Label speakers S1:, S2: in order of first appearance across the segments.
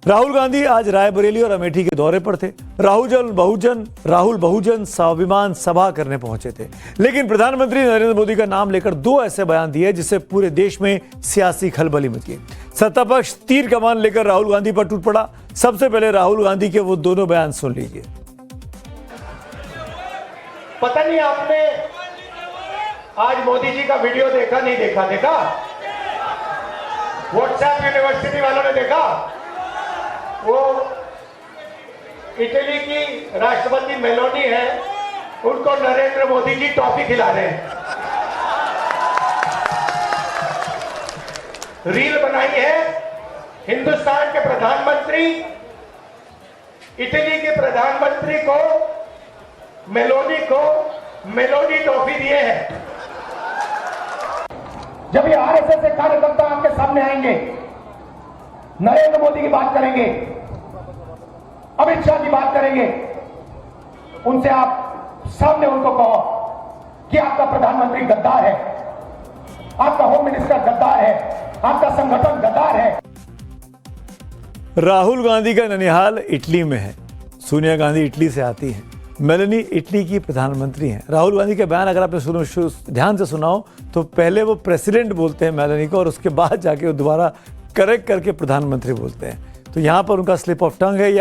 S1: राहुल गांधी आज रायबरेली और अमेठी के दौरे पर थे। राहुल बहुजन स्वाभिमान सभा करने पहुंचे थे, लेकिन प्रधानमंत्री नरेंद्र मोदी का नाम लेकर दो ऐसे बयान दिए जिससे पूरे देश में सियासी खलबली मच गई। सत्ता पक्ष तीर कमान लेकर राहुल गांधी पर टूट पड़ा। सबसे पहले राहुल गांधी के वो दोनों बयान सुन लीजिए।
S2: पता नहीं आपने आज मोदी जी का वीडियो देखा नहीं देखा? व्हाट्सएप यूनिवर्सिटी वालों ने देखा? वो इटली की राष्ट्रपति मेलोनी है, उनको नरेंद्र मोदी जी टॉफी खिला रहे हैं। रील बनाई है हिंदुस्तान के प्रधानमंत्री इटली के प्रधानमंत्री को मेलोनी टॉफी दिए हैं। जब ये आरएसएस के कार्यकर्ता आपके सामने आएंगे, नरेंद्र मोदी की बात करेंगे, अमित शाह की बात करेंगे, उनसे आप सामने उनको कहो कि आपका प्रधानमंत्री गद्दार है, आपका होम मिनिस्टर गद्दार है, आपका संगठन गद्दार है।
S1: राहुल गांधी का ननिहाल इटली में है। सोनिया गांधी इटली से आती हैं। मेलानी इटली की प्रधानमंत्री हैं। राहुल गांधी के बयान अगर आपने ध्यान से सुनाओ तो पहले वो प्रेसिडेंट बोलते हैं मेलानी को, और उसके बाद जाके वो दोबारा करेक्ट करके प्रधानमंत्री बोलते हैं। तो यहाँ पर उनका स्लिप ऑफ टंग है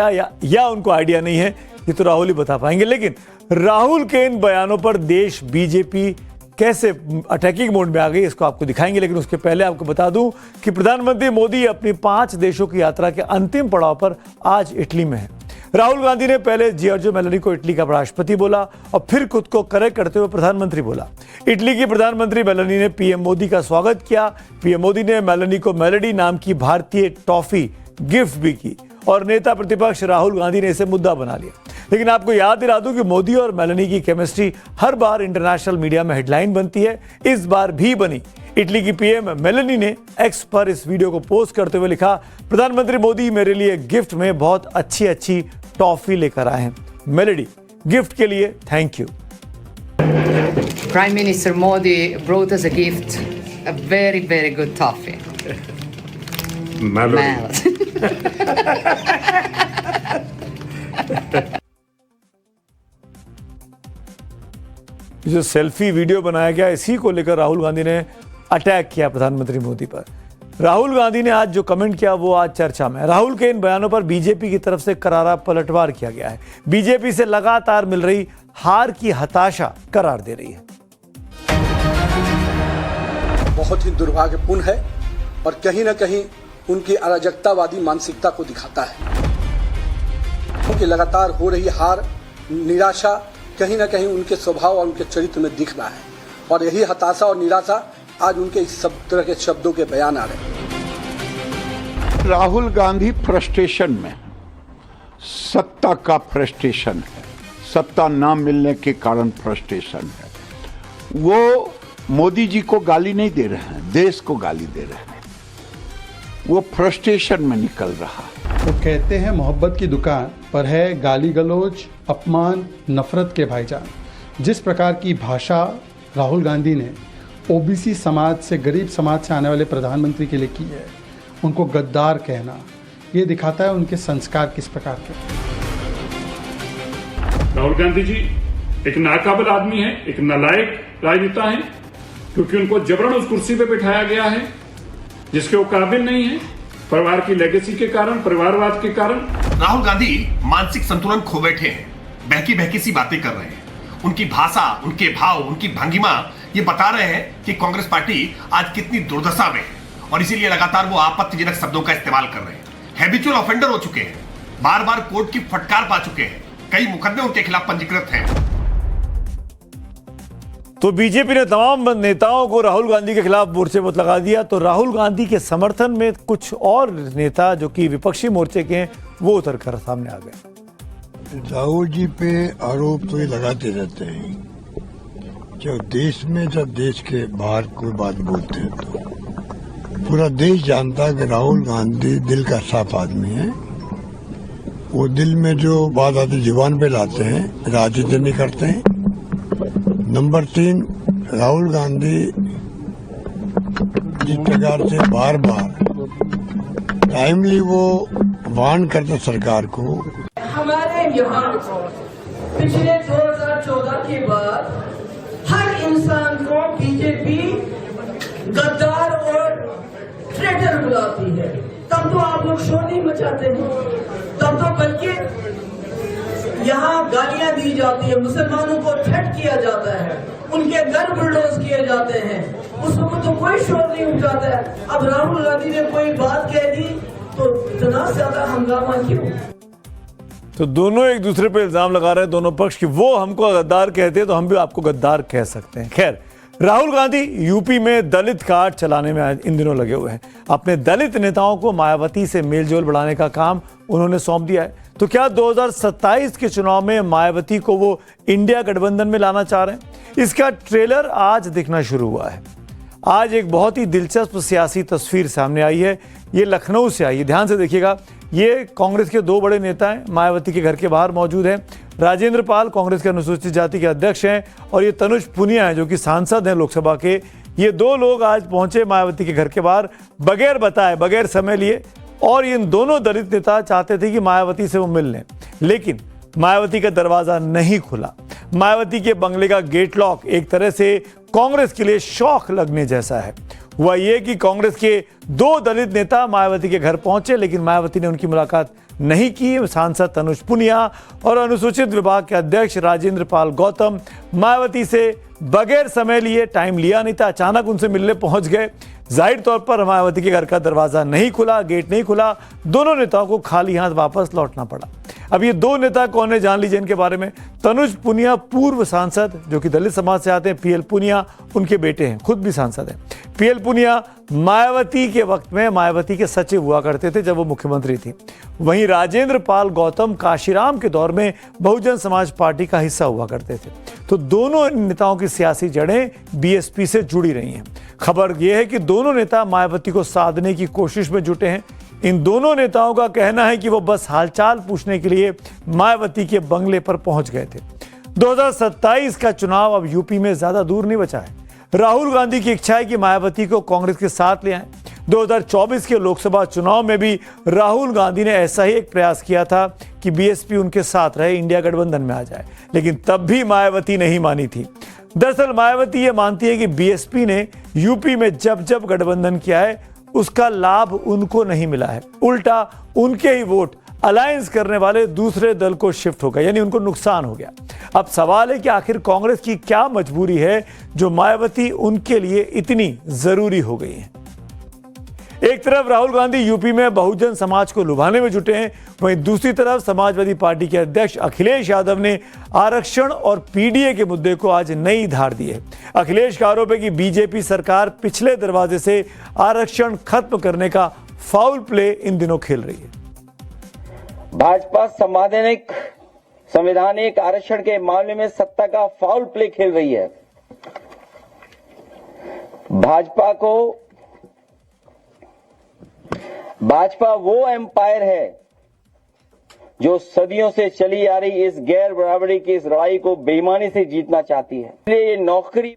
S1: या उनको आइडिया नहीं है, ये तो राहुल ही बता पाएंगे। लेकिन राहुल के इन बयानों पर देश बीजेपी कैसे अटैकिंग मोड में आ गई, इसको आपको दिखाएंगे। लेकिन उसके पहले आपको बता दूं कि प्रधानमंत्री मोदी अपनी 5 देशों की यात्रा के अंतिम पड़ाव पर आज इटली में है। राहुल गांधी ने पहले जियोर्जियो मेलोनी को इटली का राष्ट्रपति बोला और फिर खुद को करेक्ट करते हुए प्रधानमंत्री बोला। इटली की प्रधानमंत्री मेलोनी ने पीएम मोदी का स्वागत किया। पीएम मोदी ने मेलोनी को मेलोडी नाम की भारतीय टॉफी गिफ्ट भी की और नेता प्रतिपक्ष राहुल गांधी ने इसे मुद्दा बना लिया। लेकिन आपको याद दिला दूं कि मोदी और मेलोनी की केमिस्ट्री हर बार इंटरनेशनल मीडिया में हेडलाइन बनती है, इस बार भी बनी। इटली की पीएम मेलोनी ने एक्स पर इस वीडियो को पोस्ट करते हुए लिखा, प्रधानमंत्री मोदी मेरे लिए गिफ्ट में बहुत अच्छी टॉफी लेकर आए हैं। मेलोडी, गिफ्ट के लिए thank you.
S3: Prime Minister Modi brought us a gift, a very good toffee.
S1: जो सेल्फी वीडियो बनाया गया, इसी को लेकर राहुल गांधी ने अटैक किया प्रधानमंत्री मोदी पर। राहुल गांधी ने आज जो कमेंट किया वो आज चर्चा में। राहुल के इन बयानों पर बीजेपी की तरफ से करारा पलटवार किया गया है। बीजेपी से लगातार मिल रही हार की हताशा करार दे रही है।
S4: बहुत ही दुर्भाग्यपूर्ण है और कहीं ना कहीं उनकी अराजकतावादी मानसिकता को दिखाता है। उनकी लगातार हो रही हार, निराशा कहीं ना कहीं उनके स्वभाव और उनके चरित्र में दिख रहा है, और यही हताशा और निराशा आज उनके इस सब तरह के शब्दों के बयान आ रहे हैं।
S5: राहुल गांधी फ्रस्ट्रेशन में, सत्ता का फ्रस्ट्रेशन है, सत्ता ना मिलने के कारण फ्रस्ट्रेशन है। वो मोदी जी को गाली नहीं दे रहे हैं, देश को गाली दे रहे हैं। वो फ्रस्ट्रेशन में निकल रहा है।
S6: तो कहते हैं मोहब्बत की दुकान पर है गाली गलौज, अपमान, नफरत के भाईजान। जिस प्रकार की भाषा राहुल गांधी ने ओबीसी समाज से, गरीब समाज से आने वाले प्रधानमंत्री के लिए की है, उनको गद्दार कहना, ये दिखाता है उनके संस्कार किस प्रकार के।
S7: राहुल गांधी जी एक नाकाबिल आदमी है, एक नालायक राजनेता है, क्योंकि उनको जबरन उस कुर्सी पे बिठाया गया है जिसके वो काबिल नहीं है, परिवार की लेगेसी के कारण, परिवारवाद के कारण।
S8: राहुल गांधी मानसिक संतुलन खो बैठे हैं, बहकी सी बातें कर रहे हैं। उनकी भाषा, उनके भाव, उनकी भंगिमा ये बता रहे हैं कि कांग्रेस पार्टी आज कितनी दुर्दशा में है, और इसीलिए लगातार वो आपत्तिजनक शब्दों का इस्तेमाल कर रहे हैं। हैबिचुअल ऑफेंडर हो चुके हैं, बार कोर्ट की फटकार पा चुके हैं, कई मुकदमे उनके खिलाफ पंजीकृत हैं।
S1: तो बीजेपी ने तमाम नेताओं को राहुल गांधी के खिलाफ मोर्चे पर लगा दिया। तो राहुल गांधी के समर्थन में कुछ और नेता जो कि विपक्षी मोर्चे के हैं, वो उतर कर सामने आ गए।
S9: राहुल जी पे आरोप तो ये लगाते रहते हैं, जब देश के बाहर कोई बात बोलते हैं तो पूरा देश जानता है कि राहुल गांधी दिल का साफ आदमी है। वो दिल में जो बात आती जुबान पे लाते हैं, राजनीति नहीं करते हैं। नंबर 3, राहुल गांधी जिस प्रकार से बार टाइमली वो वार्न करता सरकार को।
S10: हमारे यहाँ पिछले 2014 के बाद हर इंसान को बीजेपी गद्दार और ट्रेटर बुलाती है। तब तो आप लोग शोर नहीं मचाते हैं, तब तो बल्कि यहाँ गालियां दी जाती है, मुसलमानों को थ्रेट किया जाता है, उनके घर बुलडोज किए जाते हैं, उस वक्त तो कोई शोर नहीं उठाता है। अब राहुल गांधी ने कोई बात कह दी तो इतना ज्यादा हंगामा क्यों?
S1: तो दोनों एक दूसरे पे इल्जाम लगा रहे हैं, दोनों पक्ष की। वो हमको गद्दार कहते हैं तो हम भी आपको गद्दार कह सकते हैं। खैर, राहुल गांधी यूपी में दलित कार्ड चलाने में इन दिनों लगे हुए हैं। अपने दलित नेताओं को मायावती से मेलजोल बढ़ाने का काम उन्होंने सौंप दिया है। तो क्या 2027 के चुनाव में मायावती को वो इंडिया गठबंधन में लाना चाह रहे हैं? इसका ट्रेलर आज दिखना शुरू हुआ है। आज एक बहुत ही दिलचस्प सियासी तस्वीर सामने आई है। ये लखनऊ से आई है, ध्यान से देखिएगा। ये कांग्रेस के दो बड़े नेता हैं, मायावती के घर के बाहर मौजूद हैं। राजेंद्र पाल कांग्रेस के अनुसूचित जाति के अध्यक्ष हैं और ये तनुज पुनिया हैं जो कि सांसद हैं लोकसभा के। ये दो लोग आज पहुंचे मायावती के घर के बाहर बगैर बताए, बगैर समय लिए, और इन दोनों दलित नेता चाहते थे कि मायावती से वो मिल लें, लेकिन मायावती का दरवाजा नहीं खुला। मायावती के बंगले का गेट लॉक एक तरह से कांग्रेस के लिए शौक लगने जैसा है। हुआ ये कि कांग्रेस के दो दलित नेता मायावती के घर पहुंचे, लेकिन मायावती ने उनकी मुलाकात नहीं की। सांसद तनुज पुनिया और अनुसूचित विभाग के अध्यक्ष राजेंद्र पाल गौतम मायावती से बगैर समय लिए, टाइम लिया नहीं था, अचानक उनसे मिलने पहुंच गए। जाहिर तौर पर मायावती के घर का दरवाजा नहीं खुला, गेट नहीं खुला। दोनों नेताओं को खाली हाथ वापस लौटना पड़ा। अब ये दो नेता कौन है, जान लीजिए इनके बारे में। तनुज पुनिया पूर्व सांसद जो कि दलित समाज से आते हैं, पीएल पुनिया उनके बेटे हैं, खुद भी सांसद हैं। पीएल पुनिया मायावती के वक्त में मायावती के सचिव हुआ करते थे जब वो मुख्यमंत्री थी। वहीं राजेंद्र पाल गौतम काशीराम के दौर में बहुजन समाज पार्टी का हिस्सा हुआ करते थे। तो दोनों नेताओं की सियासी जड़ें बीएसपी से जुड़ी रही हैं। खबर यह है कि दोनों नेता मायावती को साधने की कोशिश में जुटे हैं। इन दोनों नेताओं का कहना है कि वो बस हालचाल पूछने के लिए मायावती के बंगले पर पहुंच गए थे। 2027 का चुनाव अब यूपी में ज्यादा दूर नहीं बचा है। राहुल गांधी की इच्छा है कि मायावती को कांग्रेस के साथ ले आएं। 2024 के लोकसभा चुनाव में भी राहुल गांधी ने ऐसा ही एक प्रयास किया था कि बीएसपी उनके साथ रहे, इंडिया गठबंधन में आ जाए, लेकिन तब भी मायावती नहीं मानी थी। दरअसल मायावती ये मानती है कि बीएसपी ने यूपी में जब जब गठबंधन किया है उसका लाभ उनको नहीं मिला है, उल्टा उनके ही वोट अलायंस करने वाले दूसरे दल को शिफ्ट हो गए, यानी उनको नुकसान हो गया। अब सवाल है कि आखिर कांग्रेस की क्या मजबूरी है जो मायावती उनके लिए इतनी जरूरी हो गई है। एक तरफ राहुल गांधी यूपी में बहुजन समाज को लुभाने में जुटे हैं, वहीं दूसरी तरफ समाजवादी पार्टी के अध्यक्ष अखिलेश यादव ने आरक्षण और पीडीए के मुद्दे को आज नई धार दी है। अखिलेश का आरोप है कि बीजेपी सरकार पिछले दरवाजे से आरक्षण खत्म करने का फाउल प्ले इन दिनों खेल रही है।
S11: भाजपा संवैधानिक आरक्षण के मामले में सत्ता का फाउल प्ले खेल रही है। भाजपा वो एम्पायर है जो सदियों से चली आ रही इस गैर बराबरी की इस लड़ाई को बेईमानी से जीतना चाहती है। इसलिए ये नौकरी।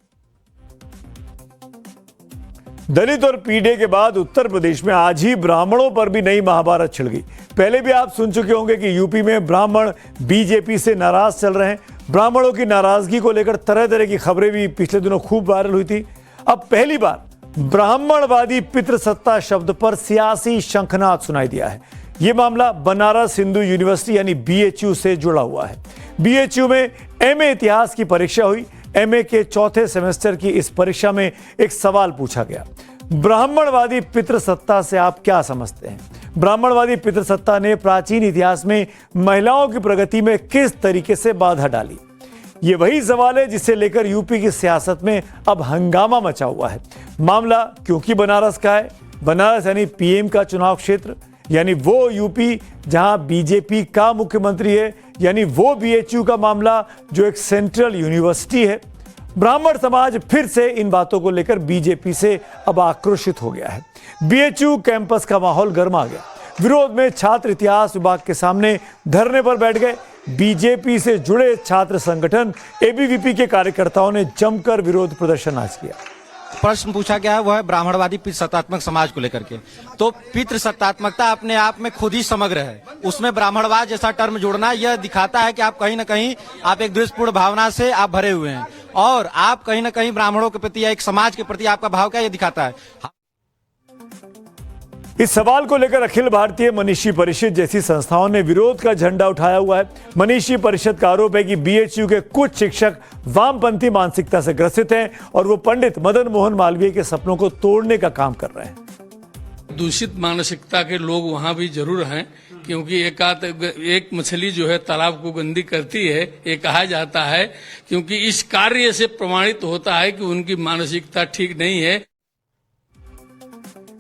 S1: दलित और पीडीए के बाद उत्तर प्रदेश में आज ही ब्राह्मणों पर भी नई महाभारत छिड़ गई। पहले भी आप सुन चुके होंगे कि यूपी में ब्राह्मण बीजेपी से नाराज चल रहे हैं। ब्राह्मणों की नाराजगी को लेकर तरह तरह की खबरें भी पिछले दिनों खूब वायरल हुई थी। अब पहली बार ब्राह्मणवादी पितृसत्ता शब्द पर सियासी शंखनाद सुनाई दिया है। यह मामला बनारस हिंदू यूनिवर्सिटी यानी बीएचयू से जुड़ा हुआ है। बीएचयू में एमए इतिहास की परीक्षा हुई। एमए के चौथे सेमेस्टर की इस परीक्षा में एक सवाल पूछा गया, ब्राह्मणवादी पितृसत्ता से आप क्या समझते हैं? ब्राह्मणवादी पितृसत्ता ने प्राचीन इतिहास में महिलाओं की प्रगति में किस तरीके से बाधा डाली? ये वही सवाल है जिसे लेकर यूपी की सियासत में अब हंगामा मचा हुआ है। मामला क्योंकि बनारस का है, बनारस यानी पीएम का चुनाव क्षेत्र, यानी वो यूपी जहां बीजेपी का मुख्यमंत्री है, यानी वो बीएचयू का मामला जो एक सेंट्रल यूनिवर्सिटी है। ब्राह्मण समाज फिर से इन बातों को लेकर बीजेपी से अब आक्रोशित हो गया है। बीएचयू कैंपस का माहौल गर्मा गया। विरोध में छात्र इतिहास विभाग के सामने धरने पर बैठ गए। बीजेपी से जुड़े छात्र संगठन एबीवीपी के कार्यकर्ताओं ने जमकर विरोध प्रदर्शन आज किया।
S12: प्रश्न पूछा गया है वह है ब्राह्मणवादी पितृसत्तात्मक समाज को लेकर के। तो पितृसत्तात्मकता अपने आप में खुद ही समग्र है, उसमें ब्राह्मणवाद जैसा टर्म जोड़ना यह दिखाता है कि आप कहीं ना कहीं आप एक द्वेषपूर्ण भावना से आप भरे हुए हैं और आप कहीं ना कहीं ब्राह्मणों के प्रति या एक समाज के प्रति आपका भाव क्या ये दिखाता है।
S1: इस सवाल को लेकर अखिल भारतीय मनीषी परिषद जैसी संस्थाओं ने विरोध का झंडा उठाया हुआ है। मनीषी परिषद का आरोप है कि बीएचयू के कुछ शिक्षक वामपंथी मानसिकता से ग्रसित हैं और वो पंडित मदन मोहन मालवीय के सपनों को तोड़ने का काम कर रहे हैं।
S13: दूषित मानसिकता के लोग वहाँ भी जरूर हैं, क्योंकि एक मछली जो है तालाब को गंदी करती है, ये कहा जाता है, क्योंकि इस कार्य से प्रमाणित होता है कि उनकी मानसिकता ठीक नहीं है।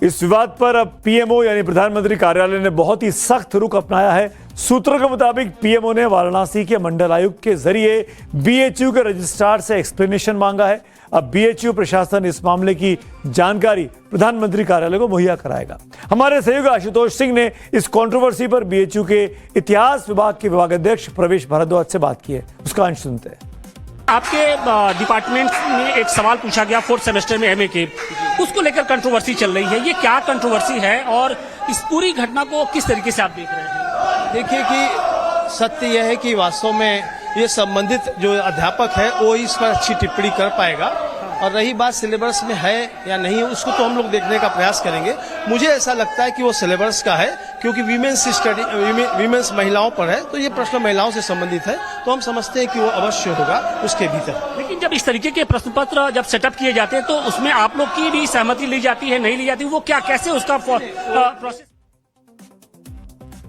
S1: इस विवाद पर अब पीएमओ यानी प्रधानमंत्री कार्यालय ने बहुत ही सख्त रुख अपनाया है। सूत्रों के मुताबिक पीएमओ ने वाराणसी के मंडल आयुक्त के जरिए बीएचयू के रजिस्ट्रार से एक्सप्लेनेशन मांगा है। अब बीएचयू प्रशासन इस मामले की जानकारी प्रधानमंत्री कार्यालय को मुहैया कराएगा। हमारे सहयोगी आशुतोष सिंह ने इस कंट्रोवर्सी पर बीएचयू के इतिहास विभाग के विभागाध्यक्ष प्रवेश भारद्वाज से बात की है, उसका अंश सुनते हैं।
S14: आपके डिपार्टमेंट में एक सवाल पूछा गया 4th सेमेस्टर में एमए के, उसको लेकर कंट्रोवर्सी चल रही है, ये क्या कंट्रोवर्सी है और इस पूरी घटना को किस तरीके से आप देख रहे हैं?
S15: देखिए कि सत्य यह है कि वास्तव में ये संबंधित जो अध्यापक है वो इस पर अच्छी टिप्पणी कर पाएगा, और रही बात सिलेबस में है या नहीं उसको तो हम लोग देखने का प्रयास करेंगे। मुझे ऐसा लगता है कि वो सिलेबस का है, क्योंकि वीमेंस महिलाओं पर है, तो ये प्रश्न महिलाओं से संबंधित है, तो हम समझते हैं कि वो अवश्य होगा उसके भीतर।
S14: लेकिन जब इस तरीके के प्रश्न पत्र जब सेटअप किए जाते हैं तो उसमें आप लोग की भी सहमति ली जाती है, नहीं ली जाती, वो क्या कैसे उसका प्रोसेस?